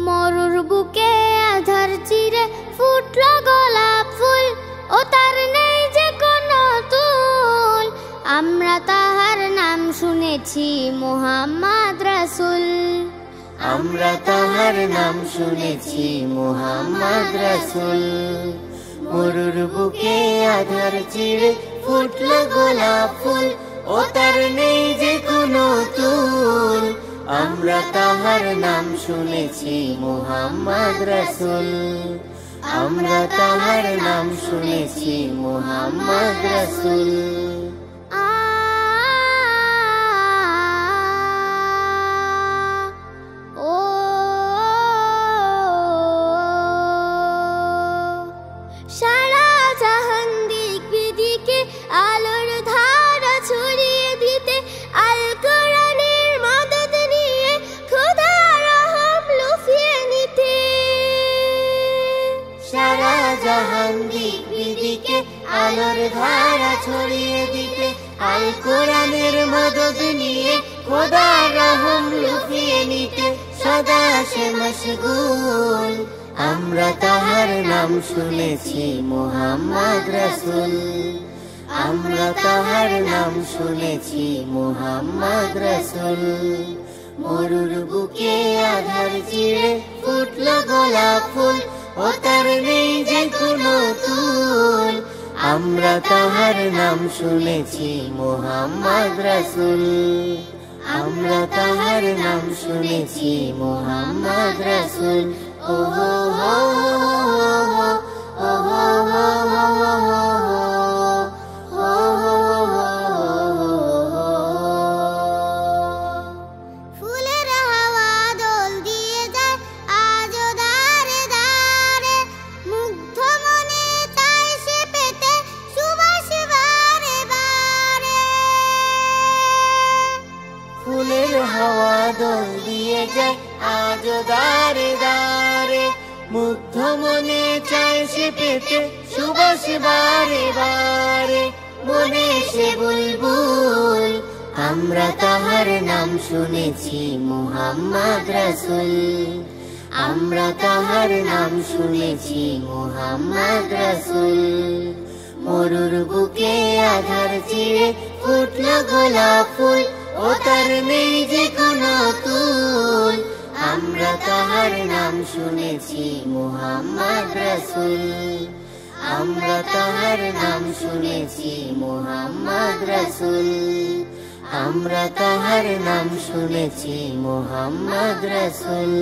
মরুর বুকে আধার চিরে ফুটলো গোলাপ ফুল, ও তার নেই যে কোনো তুল। আমরা তাহার নাম শুনেছি মুহাম্মদ রাসূল। আমরা তাহার নাম শুনেছি মুহাম্মদ রাসূল। মরুর বুকে আধার চিরে ফুটলো গোলাপ ফুল, ও তার নেই যে কোনো তুল। আমরা তাহার নাম শুনেছি মুহাম্মদ রাসূল। আমরা তাহার নাম শুনেছি মুহাম্মদ রাসূল। সারা জাহান দিক বিদিকে আলোর ধারা ছড়িয়ে দিতে, আল কোরআনের মদদ নিয়ে খোদা রহম লুফিয়ে নিতে। সারা জাহান দিক বিদিকে আলোর ধারা ছড়িয়ে দিতে, আল কোরআনের মদদ নিয়ে খোদা রহম লুফিয়ে নিতে সদা সে মশগুল। আমরা তাহার নাম শুনেছি মুহাম্মদ রাসূল। আমরা তাহার নাম শুনেছি মুহাম্মদ রাসূল। মরুর বুকে আধার চিরে ফুটলো গোলাপ ফুল, ও তার নেই যে কোনো তুল। আমরা তাহার নাম শুনেছি মুহাম্মদ রাসূল। আমরা তাহার নাম শুনেছি মুহাম্মদ রাসূল। ও হো হো হো হো হো হো হো হো। ফুলের হাওয়া দোল দিয়ে যায় আজও দারে দারে, মুগ্ধ মনে চায় সে পেতে সুবাস বারে বারে। ফুলের হাওয়া দোল দিয়ে যায় আজও দারে দারে, মুগ্ধ মনে চায় সে পেতে সুবাস বারে বারে। মনে সে বুলবুল। আমরা তাহার নাম শুনেছি মুহাম্মদ রাসূল। আমরা তাহার নাম শুনেছি মুহাম্মদ রাসূল। মরুর বুকে আধার চিরে ফুটলো গোলাপ ফুল, ও তার নেই যে কোনো তুল। আমরা তাহার নাম শুনেছি মুহাম্মদ রাসূল। আমরা তাহার নাম শুনেছি মুহাম্মদ রাসূল। আমরা তাহার নাম শুনেছি মুহাম্মদ রাসূল।